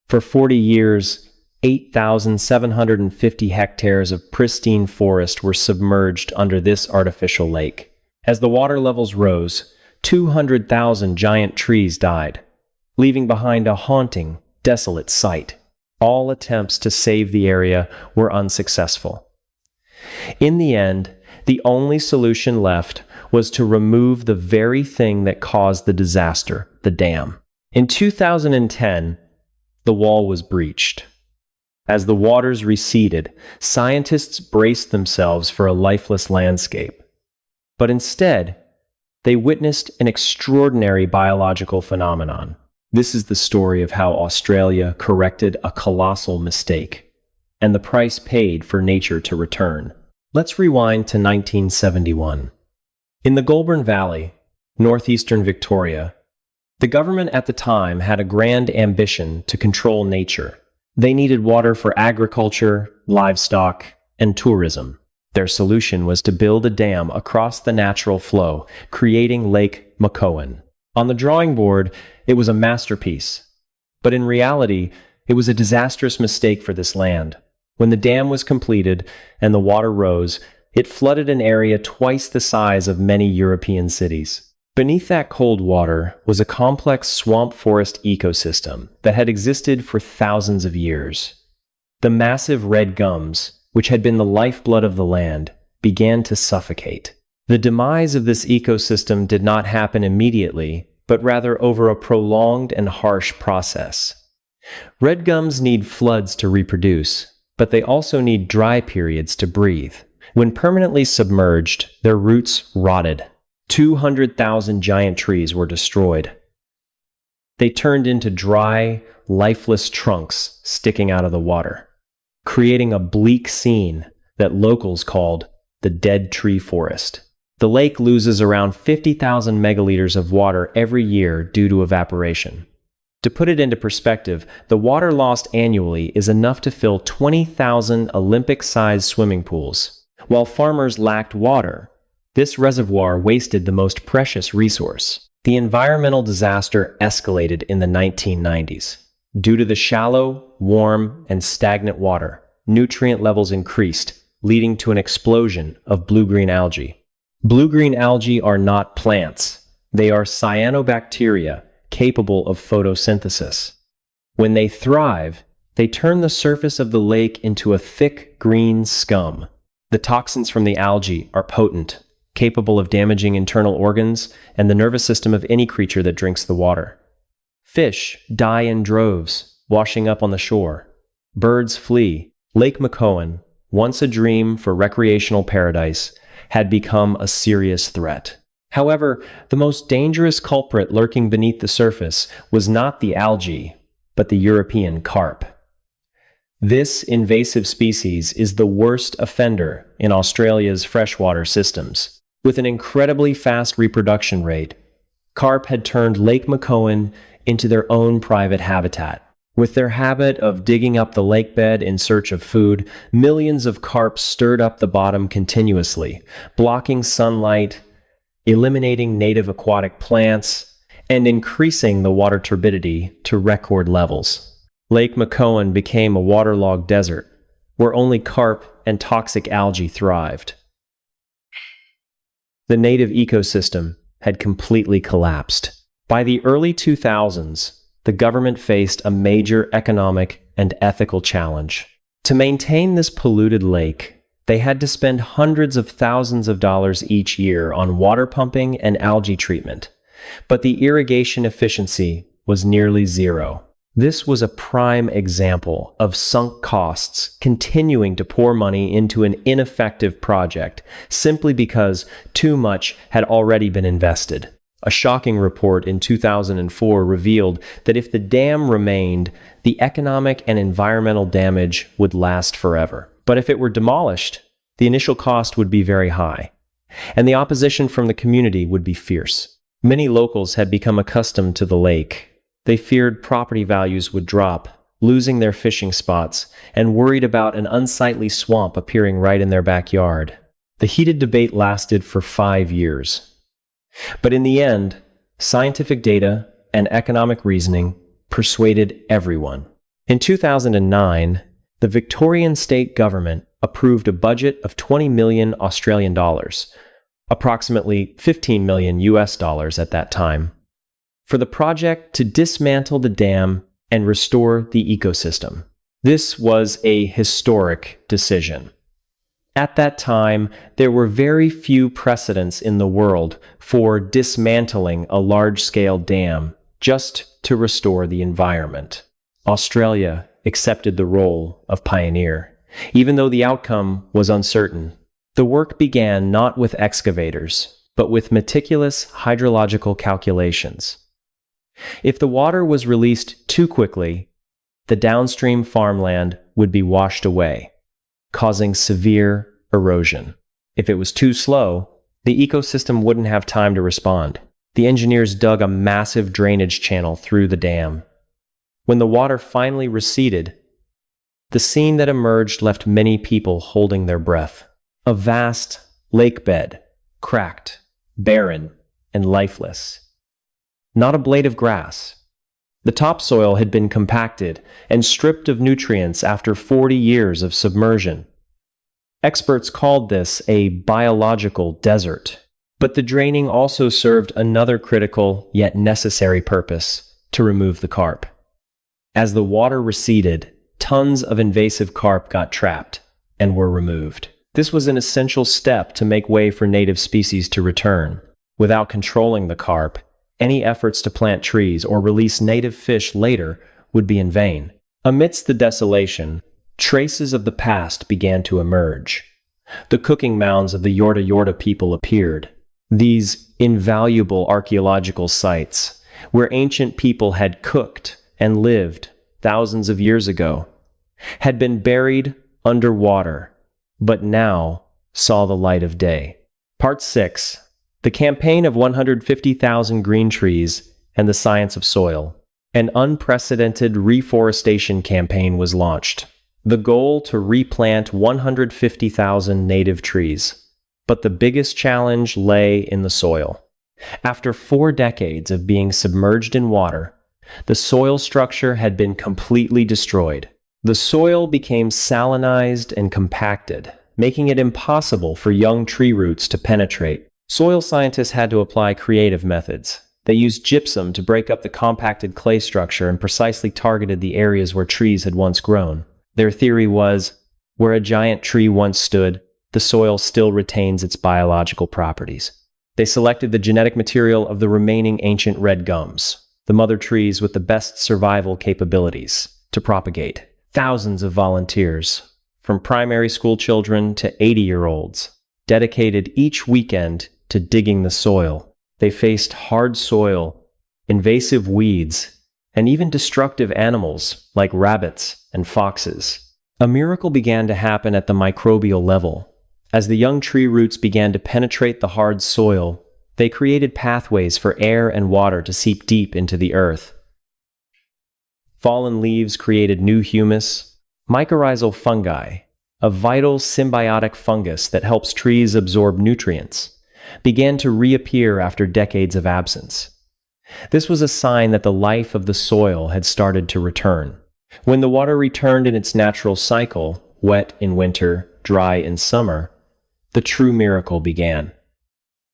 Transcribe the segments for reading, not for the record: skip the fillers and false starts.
For 40 years, 8,750 hectares of pristine forest were submerged under this artificial lake. As the water levels rose, 200,000 giant trees died, leaving behind a haunting, desolate sight. All attempts to save the area were unsuccessful. In the end, the only solution left was to remove the very thing that caused the disaster, the dam. In 2010, the wall was breached. As the waters receded, scientists braced themselves for a lifeless landscape. But instead, they witnessed an extraordinary biological phenomenon. This is the story of how Australia corrected a colossal mistake, and the price paid for nature to return. Let's rewind to 1971. In the Goulburn Valley, northeastern Victoria, the government at the time had a grand ambition to control nature. They needed water for agriculture, livestock, and tourism. Their solution was to build a dam across the natural flow, creating Lake McCowan. On the drawing board, it was a masterpiece. But in reality, it was a disastrous mistake for this land. When the dam was completed and the water rose, it flooded an area twice the size of many European cities. Beneath that cold water was a complex swamp forest ecosystem that had existed for thousands of years. The massive red gums, which had been the lifeblood of the land, began to suffocate. The demise of this ecosystem did not happen immediately, but rather over a prolonged and harsh process. Red gums need floods to reproduce, but they also need dry periods to breathe. When permanently submerged, their roots rotted. 200,000 giant trees were destroyed. They turned into dry, lifeless trunks sticking out of the water, creating a bleak scene that locals called the dead tree forest. The lake loses around 50,000 megaliters of water every year due to evaporation. To put it into perspective, the water lost annually is enough to fill 20,000 Olympic-sized swimming pools. While farmers lacked water, this reservoir wasted the most precious resource. The environmental disaster escalated in the 1990s. Due to the shallow, warm, and stagnant water, nutrient levels increased, leading to an explosion of blue-green algae. Blue-green algae are not plants. They are cyanobacteria capable of photosynthesis. When they thrive, they turn the surface of the lake into a thick green scum. The toxins from the algae are potent, capable of damaging internal organs and the nervous system of any creature that drinks the water. Fish die in droves, washing up on the shore. Birds flee. Lake McCowan, once a dream for recreational paradise, had become a serious threat. However, the most dangerous culprit lurking beneath the surface was not the algae, but the European carp. This invasive species is the worst offender in Australia's freshwater systems. With an incredibly fast reproduction rate, carp had turned Lake McCowan into their own private habitat. With their habit of digging up the lakebed in search of food, millions of carp stirred up the bottom continuously, blocking sunlight, eliminating native aquatic plants, and increasing the water turbidity to record levels. Lake McCowan became a waterlogged desert, where only carp and toxic algae thrived. The native ecosystem had completely collapsed. By the early 2000s, the government faced a major economic and ethical challenge. To maintain this polluted lake, they had to spend hundreds of thousands of dollars each year on water pumping and algae treatment, but the irrigation efficiency was nearly zero. This was a prime example of sunk costs continuing to pour money into an ineffective project simply because too much had already been invested. A shocking report in 2004 revealed that if the dam remained, the economic and environmental damage would last forever. But if it were demolished, the initial cost would be very high, and the opposition from the community would be fierce. Many locals had become accustomed to the lake. They feared property values would drop, losing their fishing spots, and worried about an unsightly swamp appearing right in their backyard. The heated debate lasted for 5 years. But in the end, scientific data and economic reasoning persuaded everyone. In 2009, the Victorian state government approved a budget of 20 million Australian dollars, approximately 15 million US dollars at that time, for the project to dismantle the dam and restore the ecosystem. This was a historic decision. At that time, there were very few precedents in the world for dismantling a large-scale dam just to restore the environment. Australia accepted the role of pioneer, even though the outcome was uncertain. The work began not with excavators, but with meticulous hydrological calculations. If the water was released too quickly, the downstream farmland would be washed away, causing severe erosion. If it was too slow, the ecosystem wouldn't have time to respond. The engineers dug a massive drainage channel through the dam. When the water finally receded, the scene that emerged left many people holding their breath. A vast lake bed, cracked, barren, and lifeless. Not a blade of grass. The topsoil had been compacted and stripped of nutrients after 40 years of submersion. Experts called this a biological desert, but the draining also served another critical yet necessary purpose: to remove the carp. As the water receded, tons of invasive carp got trapped and were removed. This was an essential step to make way for native species to return. Without controlling the carp, any efforts to plant trees or release native fish later would be in vain. Amidst the desolation, traces of the past began to emerge. The cooking mounds of the Yorta Yorta people appeared. These invaluable archaeological sites, where ancient people had cooked and lived thousands of years ago, had been buried underwater, but now saw the light of day. Part 6. The campaign of 150,000 green trees and the science of soil. An unprecedented reforestation campaign was launched. The goal to replant 150,000 native trees. But the biggest challenge lay in the soil. After 4 decades of being submerged in water, the soil structure had been completely destroyed. The soil became salinized and compacted, making it impossible for young tree roots to penetrate. Soil scientists had to apply creative methods. They used gypsum to break up the compacted clay structure and precisely targeted the areas where trees had once grown. Their theory was, where a giant tree once stood, the soil still retains its biological properties. They selected the genetic material of the remaining ancient red gums, the mother trees with the best survival capabilities, to propagate. Thousands of volunteers, from primary school children to 80-year-olds, dedicated each weekend to digging the soil. They faced hard soil, invasive weeds, and even destructive animals like rabbits and foxes. A miracle began to happen at the microbial level. As the young tree roots began to penetrate the hard soil, they created pathways for air and water to seep deep into the earth. Fallen leaves created new humus. Mycorrhizal fungi, a vital symbiotic fungus that helps trees absorb nutrients, began to reappear after decades of absence. This was a sign that the life of the soil had started to return. When the water returned in its natural cycle, wet in winter, dry in summer, the true miracle began.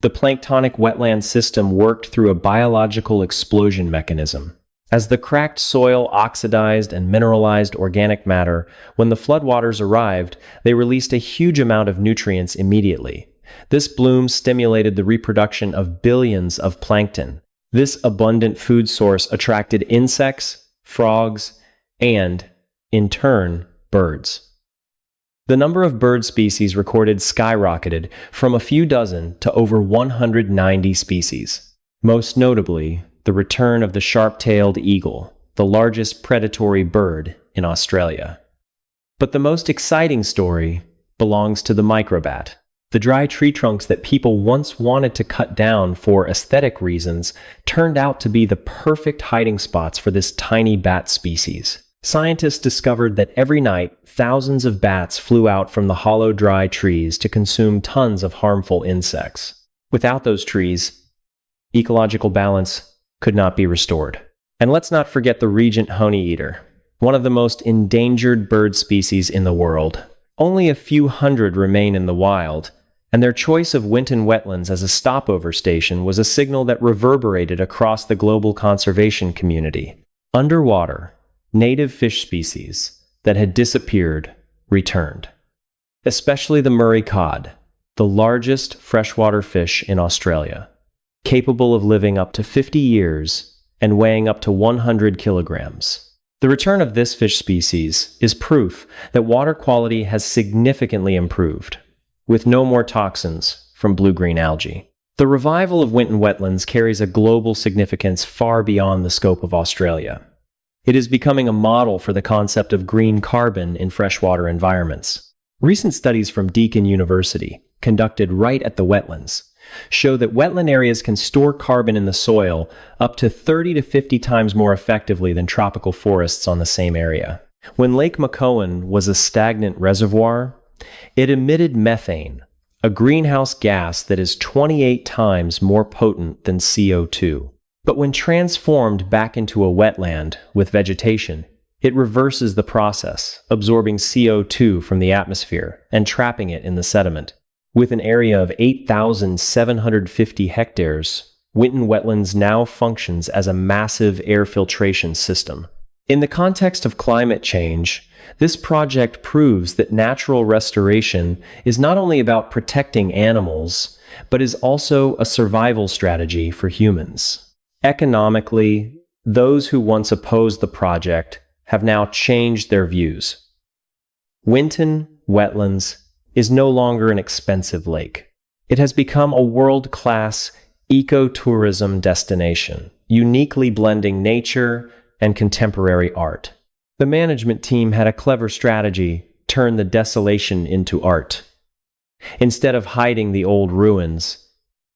The planktonic wetland system worked through a biological explosion mechanism. As the cracked soil oxidized and mineralized organic matter, when the floodwaters arrived, they released a huge amount of nutrients immediately. This bloom stimulated the reproduction of billions of plankton. This abundant food source attracted insects, frogs, and, in turn, birds. The number of bird species recorded skyrocketed from a few dozen to over 190 species. Most notably, the return of the sharp-tailed eagle, the largest predatory bird in Australia. But the most exciting story belongs to the microbat. The dry tree trunks that people once wanted to cut down for aesthetic reasons turned out to be the perfect hiding spots for this tiny bat species. Scientists discovered that every night, thousands of bats flew out from the hollow, dry trees to consume tons of harmful insects. Without those trees, ecological balance could not be restored. And let's not forget the regent honey eater, one of the most endangered bird species in the world. Only a few hundred remain in the wild, and their choice of Winton Wetlands as a stopover station was a signal that reverberated across the global conservation community. Underwater, native fish species that had disappeared returned, especially the Murray cod, the largest freshwater fish in Australia, capable of living up to 50 years and weighing up to 100 kilograms. The return of this fish species is proof that water quality has significantly improved, with no more toxins from blue-green algae. The revival of Winton Wetlands carries a global significance far beyond the scope of Australia. It is becoming a model for the concept of green carbon in freshwater environments. Recent studies from Deakin University, conducted right at the wetlands, show that wetland areas can store carbon in the soil up to 30 to 50 times more effectively than tropical forests on the same area. When Lake Macoan was a stagnant reservoir, it emitted methane, a greenhouse gas that is 28 times more potent than CO2. But when transformed back into a wetland with vegetation, it reverses the process, absorbing CO2 from the atmosphere and trapping it in the sediment. With an area of 8,750 hectares, Winton Wetlands now functions as a massive air filtration system. In the context of climate change, this project proves that natural restoration is not only about protecting animals, but is also a survival strategy for humans. Economically, those who once opposed the project have now changed their views. Winton Wetlands is no longer an expensive lake. It has become a world-class ecotourism destination, uniquely blending nature and contemporary art. The management team had a clever strategy: turn the desolation into art. Instead of hiding the old ruins,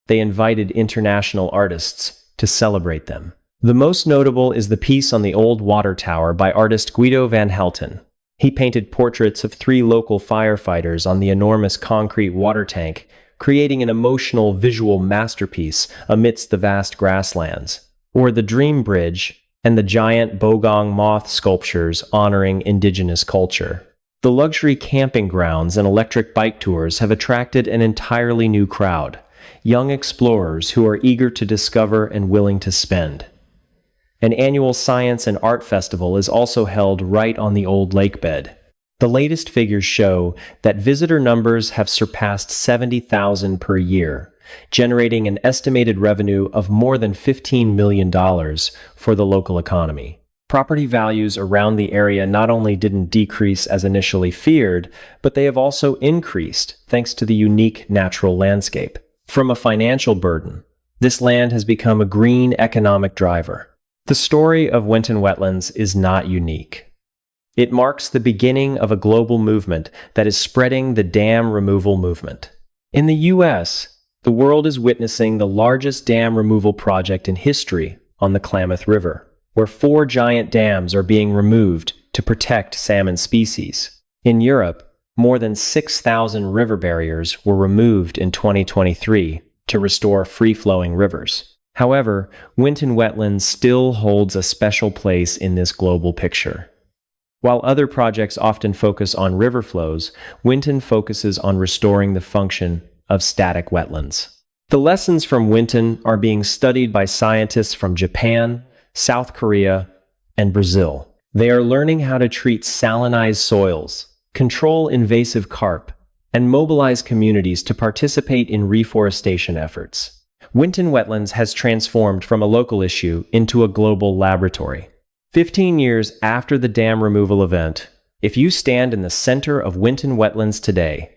they invited international artists to celebrate them. The most notable is the piece on the old water tower by artist Guido van Helten. He painted portraits of 3 local firefighters on the enormous concrete water tank, creating an emotional visual masterpiece amidst the vast grasslands. Or the Dream Bridge and the giant bogong moth sculptures honoring indigenous culture. The luxury camping grounds and electric bike tours have attracted an entirely new crowd, young explorers who are eager to discover and willing to spend. An annual science and art festival is also held right on the old lake bed. The latest figures show that visitor numbers have surpassed 70,000 per year, generating an estimated revenue of more than $15 million for the local economy. Property values around the area not only didn't decrease as initially feared, but they have also increased thanks to the unique natural landscape. From a financial burden, this land has become a green economic driver. The story of Winton Wetlands is not unique. It marks the beginning of a global movement that is spreading the dam removal movement. In the U.S., the world is witnessing the largest dam removal project in history on the Klamath River, where 4 giant dams are being removed to protect salmon species. In Europe, more than 6,000 river barriers were removed in 2023 to restore free-flowing rivers. However, Winton Wetlands still holds a special place in this global picture. While other projects often focus on river flows, Winton focuses on restoring the function of static wetlands. The lessons from Winton are being studied by scientists from Japan, South Korea, and Brazil. They are learning how to treat salinized soils, control invasive carp, and mobilize communities to participate in reforestation efforts. Winton Wetlands has transformed from a local issue into a global laboratory. 15 years after the dam removal event, if you stand in the center of Winton Wetlands today,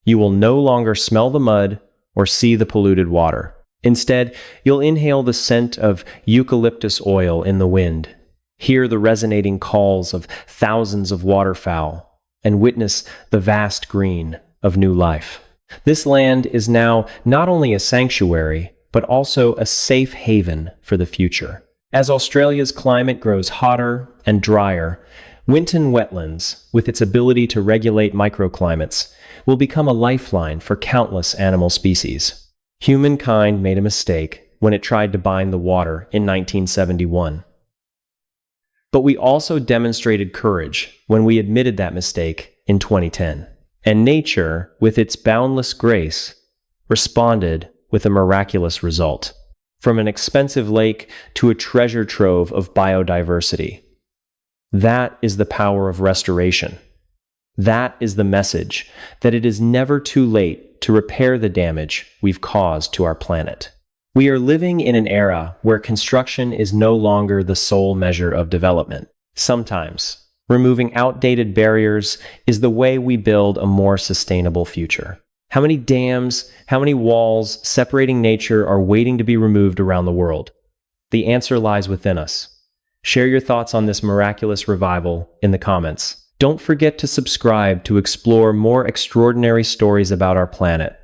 you will no longer smell the mud or see the polluted water. Instead, you'll inhale the scent of eucalyptus oil in the wind, hear the resonating calls of thousands of waterfowl, and witness the vast green of new life. This land is now not only a sanctuary, but also a safe haven for the future. As Australia's climate grows hotter and drier, Winton Wetlands, with its ability to regulate microclimates, will become a lifeline for countless animal species. Humankind made a mistake when it tried to bind the water in 1971. But we also demonstrated courage when we admitted that mistake in 2010. And nature, with its boundless grace, responded with a miraculous result. From an expensive lake to a treasure trove of biodiversity. That is the power of restoration. That is the message, that it is never too late to repair the damage we've caused to our planet. We are living in an era where construction is no longer the sole measure of development. Sometimes, removing outdated barriers is the way we build a more sustainable future. How many dams, how many walls separating nature are waiting to be removed around the world? The answer lies within us. Share your thoughts on this miraculous revival in the comments. Don't forget to subscribe to explore more extraordinary stories about our planet.